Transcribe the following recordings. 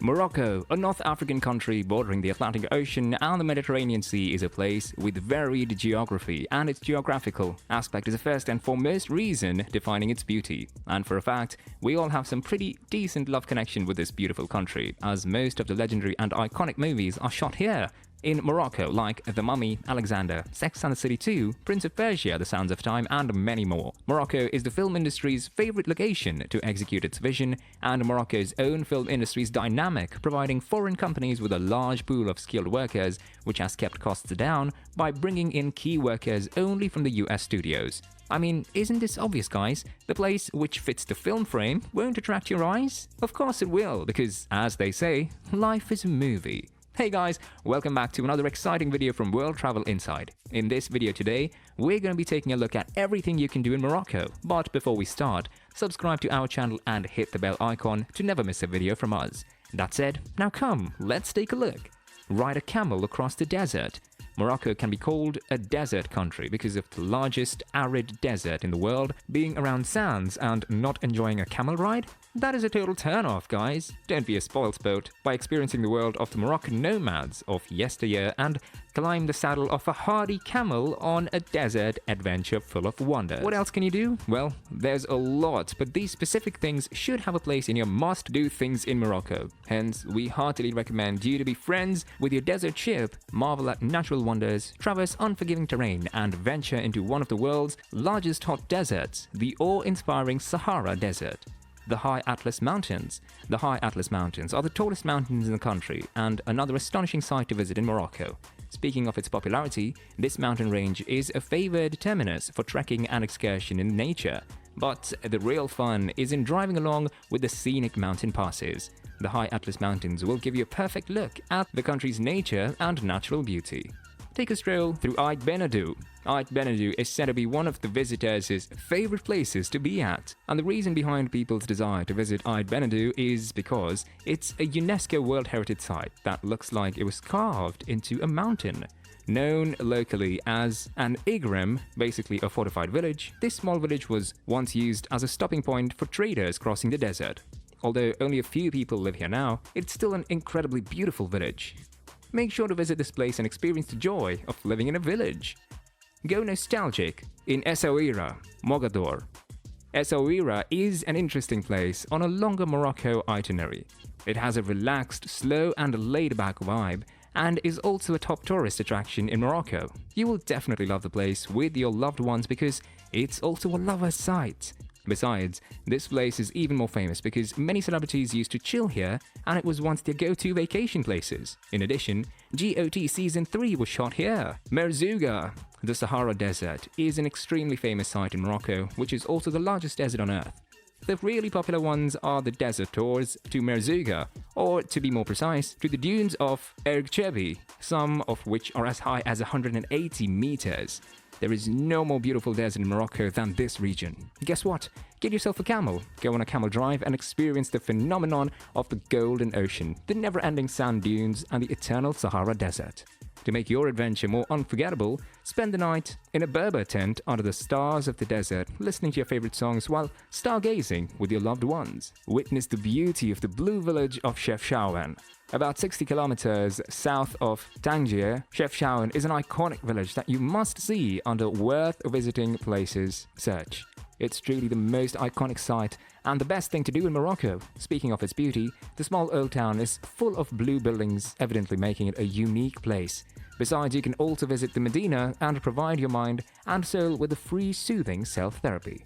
Morocco, a North African country bordering the Atlantic Ocean and the Mediterranean Sea, is a place with varied geography, and its geographical aspect is the first and foremost reason defining its beauty. And for a fact, we all have some pretty decent love connection with this beautiful country, as most of the legendary and iconic movies are shot here in Morocco, like The Mummy, Alexander, Sex and the City 2, Prince of Persia, The Sands of Time, and many more. Morocco is the film industry's favorite location to execute its vision, and Morocco's own film industry is dynamic, providing foreign companies with a large pool of skilled workers, which has kept costs down by bringing in key workers only from the US studios. I mean, isn't this obvious, guys? The place which fits the film frame won't attract your eyes? Of course it will, because, as they say, life is a movie. Hey guys, welcome back to another exciting video from World Travel Inside. In this video today, we're going to be taking a look at everything you can do in Morocco. But before we start, subscribe to our channel and hit the bell icon to never miss a video from us. That said, now come, let's take a look. Ride a camel across the desert. Morocco can be called a desert country because of the largest arid desert in the world being around sands, and not enjoying a camel ride? That is a total turn-off, guys. Don't be a spoilsport by experiencing the world of the Moroccan nomads of yesteryear and climb the saddle of a hardy camel on a desert adventure full of wonders. What else can you do? Well, there's a lot, but these specific things should have a place in your must-do things in Morocco. Hence, we heartily recommend you to be friends with your desert ship, marvel at natural wonders, traverse unforgiving terrain, and venture into one of the world's largest hot deserts, the awe-inspiring Sahara Desert. The High Atlas Mountains. The High Atlas Mountains are the tallest mountains in the country and another astonishing sight to visit in Morocco. Speaking of its popularity, this mountain range is a favored terminus for trekking and excursion in nature. But the real fun is in driving along with the scenic mountain passes. The High Atlas Mountains will give you a perfect look at the country's nature and natural beauty. Take a stroll through Ike Bendo. Ike Bendo is said to be one of the visitors' favorite places to be at. And the reason behind people's desire to visit Ike Bendo is because it's a UNESCO World Heritage Site that looks like it was carved into a mountain. Known locally as an Igram, basically a fortified village, this small village was once used as a stopping point for traders crossing the desert. Although only a few people live here now, it's still an incredibly beautiful village. Make sure to visit this place and experience the joy of living in a village. Go nostalgic in Essaouira, Mogador. Essaouira is an interesting place on a longer Morocco itinerary. It has a relaxed, slow and laid-back vibe, and is also a top tourist attraction in Morocco. You will definitely love the place with your loved ones because it's also a lover's site. Besides, this place is even more famous because many celebrities used to chill here, and it was once their go-to vacation places. In addition, GOT Season 3 was shot here. Merzuga, the Sahara Desert, is an extremely famous site in Morocco, which is also the largest desert on Earth. The really popular ones are the desert tours to Merzuga, or to be more precise, to the dunes of Ergchebi, some of which are as high as 180 meters. There is no more beautiful desert in Morocco than this region. Guess what? Get yourself a camel, go on a camel drive and experience the phenomenon of the golden ocean, the never-ending sand dunes and the eternal Sahara Desert. To make your adventure more unforgettable, spend the night in a Berber tent under the stars of the desert, listening to your favorite songs while stargazing with your loved ones. Witness the beauty of the blue village of Chefchaouen. About 60 kilometers south of Tangier, Chefchaouen is an iconic village that you must see under worth visiting places search. It's truly the most iconic site and the best thing to do in Morocco. Speaking of its beauty, the small old town is full of blue buildings, evidently making it a unique place. Besides, you can also visit the Medina and provide your mind and soul with a free soothing self-therapy.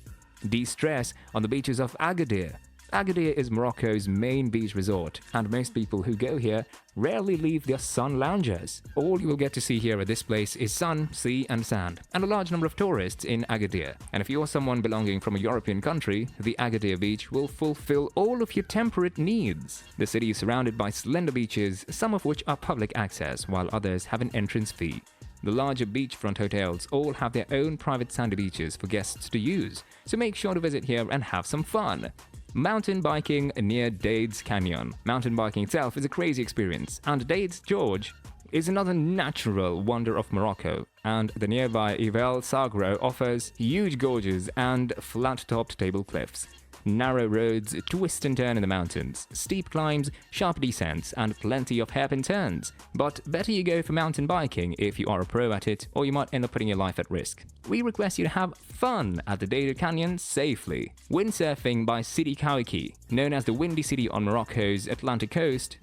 De-stress on the beaches of Agadir. Agadir is Morocco's main beach resort, and most people who go here rarely leave their sun loungers. All you will get to see here at this place is sun, sea and sand, and a large number of tourists in Agadir. And if you are someone belonging from a European country, the Agadir beach will fulfill all of your temperate needs. The city is surrounded by slender beaches, some of which are public access, while others have an entrance fee. The larger beachfront hotels all have their own private sandy beaches for guests to use, so make sure to visit here and have some fun. Mountain biking near Dades Canyon. Mountain biking itself is a crazy experience, and Dades Gorge is another natural wonder of Morocco, and the nearby Ivel Sagro offers huge gorges and flat-topped table cliffs. Narrow roads twist and turn in the mountains, steep climbs, sharp descents, and plenty of hairpin turns. But better you go for mountain biking if you are a pro at it, or you might end up putting your life at risk. We request you to have fun at the Hadou Canyon safely. Windsurfing by Chefchaouen, known as the Windy City on Morocco's Atlantic coast,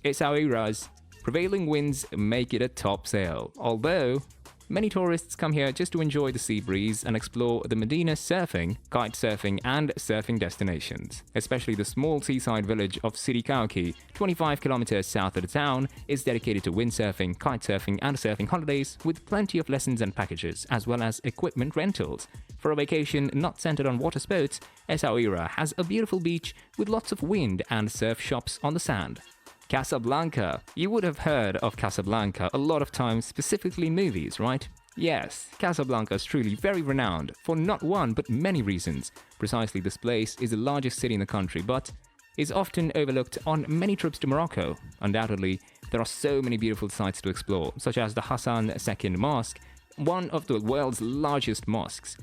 Essaouira's prevailing winds make it a top sail, although many tourists come here just to enjoy the sea breeze and explore the Medina surfing, kite surfing, and surfing destinations. Especially the small seaside village of Chefchaouen, 25 kilometers south of the town, is dedicated to windsurfing, kite surfing, and surfing holidays with plenty of lessons and packages, as well as equipment rentals. For a vacation not centered on water sports, Essaouira has a beautiful beach with lots of wind and surf shops on the sand. Casablanca. You would have heard of Casablanca a lot of times, specifically in movies, right? Yes, Casablanca is truly very renowned for not one but many reasons. Precisely, this place is the largest city in the country, but is often overlooked on many trips to Morocco. Undoubtedly, there are so many beautiful sites to explore, such as the Hassan II Mosque, one of the world's largest mosques.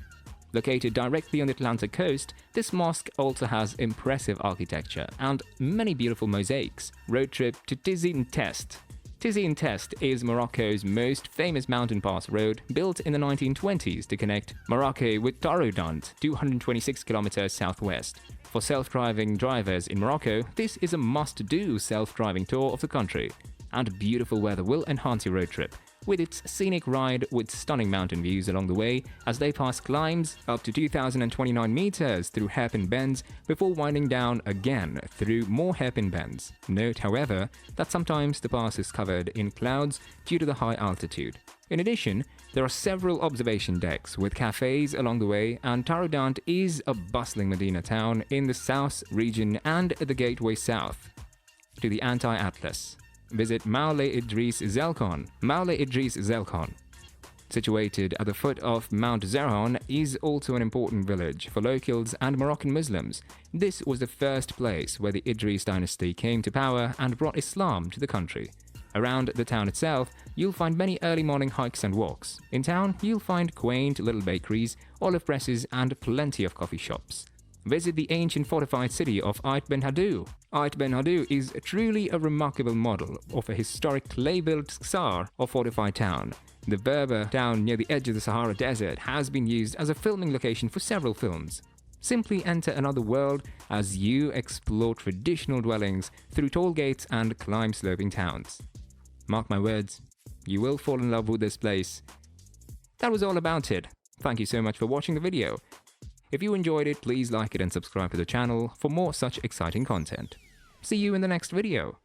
Located directly on the Atlantic coast, this mosque also has impressive architecture and many beautiful mosaics. Road trip to Tizi N'Test. Tizi N'Test is Morocco's most famous mountain pass road, built in the 1920s to connect Morocco with Taroudant, 226 kilometers southwest. For self-driving drivers in Morocco, this is a must-do self-driving tour of the country. And beautiful weather will enhance your road trip, with its scenic ride with stunning mountain views along the way as they pass climbs up to 2,029 meters through hairpin bends before winding down again through more hairpin bends. Note, however, that sometimes the pass is covered in clouds due to the high altitude. In addition, there are several observation decks with cafes along the way, and Taroudant is a bustling Medina town in the south region and the gateway south to the anti-Atlas. Visit Maoula Idriss Zelkon. Maoula Idriss Zelkon, situated at the foot of Mount Zerhon, is also an important village for locals and Moroccan Muslims. This was the first place where the Idris dynasty came to power and brought Islam to the country. Around the town itself, you'll find many early morning hikes and walks. In town, you'll find quaint little bakeries, olive presses, and plenty of coffee shops. Visit the ancient fortified city of Ike Bendo. Ike Bendo is truly a remarkable model of a historic clay-built Ksar or fortified town. The Berber town near the edge of the Sahara Desert has been used as a filming location for several films. Simply enter another world as you explore traditional dwellings through toll gates and climb sloping towns. Mark my words, you will fall in love with this place. That was all about it. Thank you so much for watching the video. If you enjoyed it, please like it and subscribe to the channel for more such exciting content. See you in the next video.